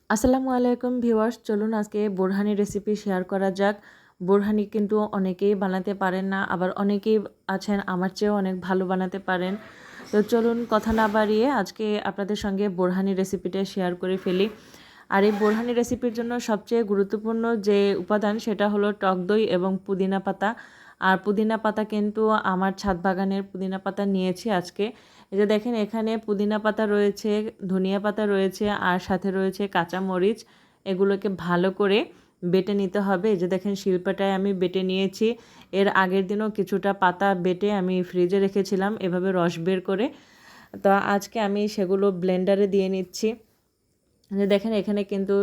আসসালামু আলাইকুম ভিউয়ার্স, চলুন আজকে বোরহানি রেসিপি শেয়ার করা যাক। বোরহানি কিন্তু অনেকেই বানাতে পারেন না, আবার অনেকেই আছেন আমার চেয়েও অনেক ভালো বানাতে পারেন। তো চলুন কথা না বাড়িয়ে আজকে আপনাদের সঙ্গে বোরহানি রেসিপিটা শেয়ার করে ফেলি। আর এই বোরহানি রেসিপির জন্য সবচেয়ে গুরুত্বপূর্ণ যে উপাদান সেটা হলো টক দই এবং পুদিনা পাতা। আর পুদিনা পাতা কিন্তু আমার ছাদ বাগানের পুদিনা পাতা নিয়েছি আজকে। এই যে দেখেন, এখানে পুদিনা পাতা রয়েছে, ধনিয়া পাতা রয়েছে, আর সাথে রয়েছে কাঁচা মরিচ। এগুলোকে ভালো করে বেটে নিতে হবে। এই যে দেখেন, শিলপাটায় আমি বেটে নিয়েছি। এর আগের দিনও কিছুটা পাতা বেটে আমি ফ্রিজে রেখেছিলাম এভাবে রস বের করে। তো আজকে আমি সেগুলো ব্লেন্ডারে দিয়ে নিচ্ছি। যে দেখেন, এখানে কিন্তু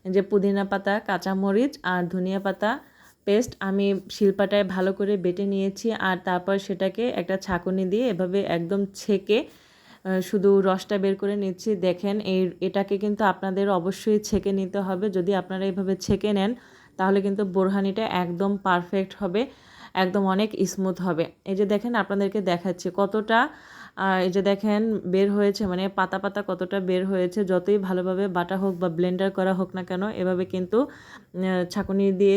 যে পুদিনা পাতা, কাঁচা মরিচ আর ধনিয়া পাতা পেস্ট আমি শিলপাটায় ভালো করে বেটে নিয়েছি। আর তারপর সেটাকে একটা ছাঁকুনি দিয়ে এভাবে একদম ছেঁকে শুধু রসটা বের করে নিচ্ছি। দেখেন, এটাকে কিন্তু আপনাদের অবশ্যই ছেঁকে নিতে হবে। যদি আপনারা এইভাবে ছেঁকে নেন তাহলে কিন্তু বোরহানিটা একদম পারফেক্ট হবে, একদম অনেক স্মুথ হবে। এই যে দেখেন, আপনাদেরকে দেখাচ্ছি কতটা এই যে দেখেন বের হয়েছে, মানে পাতা পাতা কতটা বের হয়েছে। যতই ভালোভাবে বাটা হোক বা ব্লেন্ডার করা হোক না কেন, এভাবে কিন্তু ছাঁকুনি দিয়ে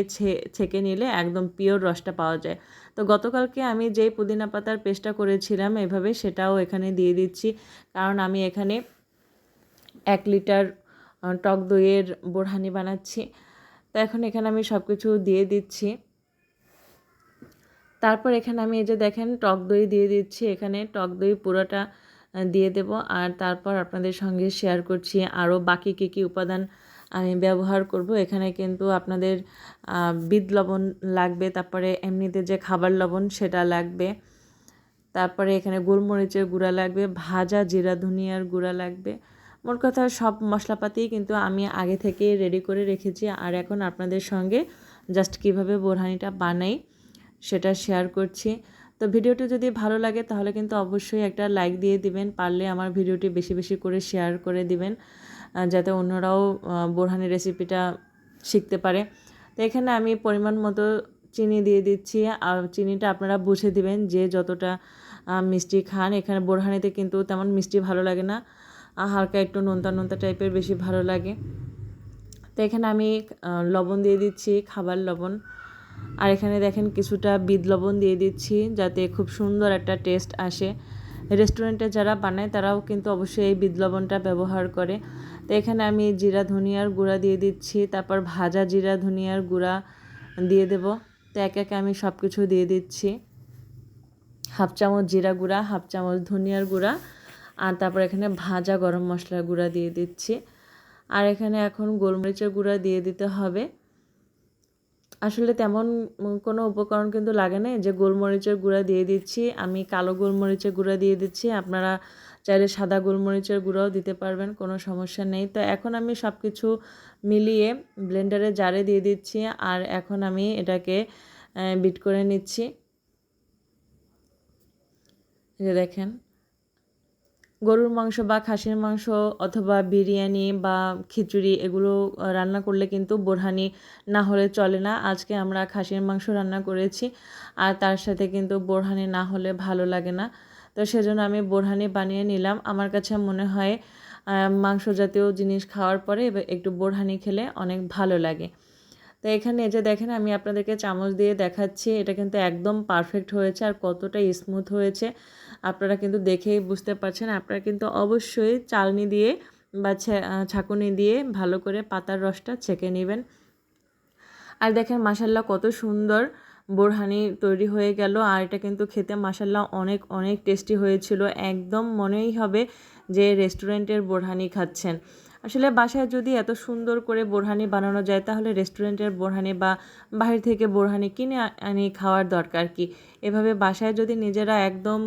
ছেঁকে নিলে একদম পিওর রসটা পাওয়া যায়। তো গতকালকে আমি যেই পুদিনা পাতার পেস্টটা করেছিলাম এভাবে, সেটাও এখানে দিয়ে দিচ্ছি। কারণ আমি এখানে 1 লিটার টক দইয়ের বোরহানি বানাচ্ছি। তো এখন এখানে আমি সব কিছু দিয়ে দিচ্ছি। তারপর এখানে আমি এই যে দেখেন টক দই দিয়ে দিচ্ছি। এখানে টক দই পুরোটা দিয়ে দেব। আর তারপর আপনাদের সঙ্গে শেয়ার করছি আরও বাকি কী কী উপাদান আমি ব্যবহার করব। এখানে কিন্তু আপনাদের বিট লবণ লাগবে, তারপরে এমনিতে যে খাবার লবণ সেটা লাগবে, তারপরে এখানে গোলমরিচের গুঁড়া লাগবে, ভাজা জিরা ধনিয়ার গুঁড়া লাগবে। মোট কথা সব মশলাপাতিই কিন্তু আমি আগে থেকে রেডি করে রেখেছি। আর এখন আপনাদের সঙ্গে জাস্ট কিভাবে বোরহানিটা বানাই সেটা শেয়ার করছি। তো ভিডিওটি যদি ভালো লাগে তাহলে কিন্তু অবশ্যই একটা লাইক দিয়ে দিবেন। পারলে আমার ভিডিওটি বেশি বেশি করে শেয়ার করে দিবেন, যাতে অন্যরাও বোরহানি রেসিপিটা শিখতে পারে। তো এখানে আমি পরিমাণ মতো চিনি দিয়ে দিচ্ছি। আর চিনিটা আপনারা বুঝে দিবেন যে যতটা মিষ্টি খান। এখানে বোরহানিতে কিন্তু তেমন মিষ্টি ভালো লাগে না, হালকা একটু নোনতা নোনতা টাইপের বেশি ভালো লাগে। তো এখানে আমি লবণ দিয়ে দিচ্ছি, খাবার লবণ। আর এখানে দেখেন কিছুটা বিট লবণ দিয়ে দিচ্ছি যাতে খুব সুন্দর একটা টেস্ট আসে। রেস্টুরেন্টে যারা বানায় তারাও কিন্তু অবশ্যই এই বিট লবণটা ব্যবহার করে। তো এখানে আমি জিরা ধনিয়ার গুঁড়া দিয়ে দিচ্ছি, তারপর ভাজা জিরা ধনিয়ার গুঁড়া দিয়ে দেব। তো একে একে আমি সব কিছু দিয়ে দিচ্ছি। 1/2 চামচ জিরা গুঁড়া, 1/2 চামচ ধনিয়ার গুঁড়া, আর তারপর এখানে ভাজা গরম মশলার গুঁড়া দিয়ে দিচ্ছি। আর এখানে এখন গোলমরিচের গুঁড়া দিয়ে দিতে হবে। আসলে তেমন কোনো উপকরণ কিন্তু লাগে না, যে গোলমরিচের গুঁড়া দিয়ে দিচ্ছি। আমি কালো গোলমরিচের গুঁড়া দিয়ে দিচ্ছি, আপনারা চাইলে সাদা গোলমরিচের গুঁড়াও দিতে পারবেন, কোনো সমস্যা নেই। তো এখন আমি সব কিছু মিলিয়ে ব্লেন্ডারে জারে দিয়ে দিচ্ছি। আর এখন আমি এটাকে বিট করে নিচ্ছি। এই যে দেখেন, গরুর মাংস বা খাসির মাংস অথবা বিরিয়ানি বা খিচুড়ি এগুলো রান্না করলে কিন্তু বোরহানি না হলে চলে না। আজকে আমরা খাসির মাংস রান্না করেছি, আর তার সাথে কিন্তু বোরহানি না হলে ভালো লাগে না। তো সেজন্য আমি বোরহানি বানিয়ে নিলাম। আমার কাছে মনে হয় মাংস জাতীয় জিনিস খাওয়ার পরে একটু বোরহানি খেলে অনেক ভালো লাগে। তো এখানে এই যে দেখেন, আমি আপনাদেরকে চামচ দিয়ে দেখাচ্ছি, এটা কিন্তু একদম পারফেক্ট হয়েছে আর কতটা স্মুথ হয়েছে আপনারা কিন্তু দেখেই বুঝতে পারছেন। আপনারা কিন্তু অবশ্যই চালনি দিয়ে বা ছাঁকুনি দিয়ে ভালো করে পাতার রসটা ছেঁকে নেবেন। আর দেখেন মাশাল্লাহ কত সুন্দর বোরহানি তৈরি হয়ে গেল। আর এটা কিন্তু খেতে মাশাল্লাহ অনেক অনেক টেস্টি হয়েছিল। একদম মনেই হবে যে রেস্টুরেন্টের বোরহানি খাচ্ছেন। আসলে বাসায় যদি এত সুন্দর করে বোরহানি বানানো যায় তাহলে রেস্টুরেন্টের বোরহানি বা বাহির থেকে বোরহানি কিনে আনি খাওয়ার দরকার কি। এভাবে বাসায় যদি নিজেরা একদম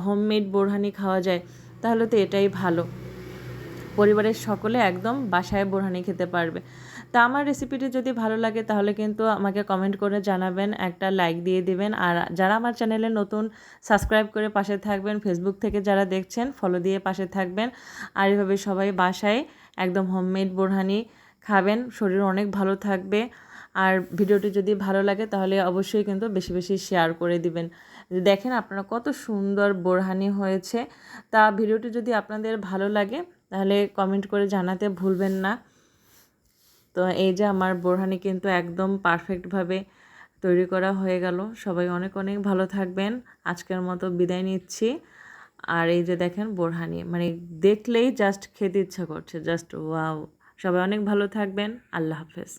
হোমমেড বোরহানি খাওয়া যায় তাহলে তো এটাই ভালো। পরিবারের সকলে একদম বাসায় বোরহানি খেতে পারবে। তা আমার রেসিপিটি যদি ভালো লাগে তাহলে কিন্তু আমাকে কমেন্ট করে জানাবেন, একটা লাইক দিয়ে দিবেন। আর যারা আমার চ্যানেলে নতুন, সাবস্ক্রাইব করে পাশে থাকবেন। ফেসবুক থেকে যারা দেখছেন ফলো দিয়ে পাশে থাকবেন। আর এভাবে সবাই বাসায় একদম হোমমেড বোরহানি খাবেন, শরীর অনেক ভালো থাকবে। আর ভিডিওটি যদি ভালো লাগে তাহলে অবশ্যই কিন্তু বেশি বেশি শেয়ার করে দিবেন। দেখেন আপনারা কত সুন্দর বোরহানি হয়েছে। তা ভিডিওটি যদি আপনাদের ভালো লাগে তাহলে কমেন্ট করে জানাতে ভুলবেন না। তো এই যে আমার বোরহানি কিন্তু একদম পারফেক্টভাবে তৈরি করা হয়ে গেল। সবাই অনেক অনেক ভালো থাকবেন। আজকের মতো বিদায় নিচ্ছি। আর এই যে দেখেন বোরহানি, মানে দেখলেই জাস্ট খেতে ইচ্ছা করছে, জাস্ট ওয়াও। সবাই অনেক ভালো থাকবেন। আল্লাহ হাফেজ।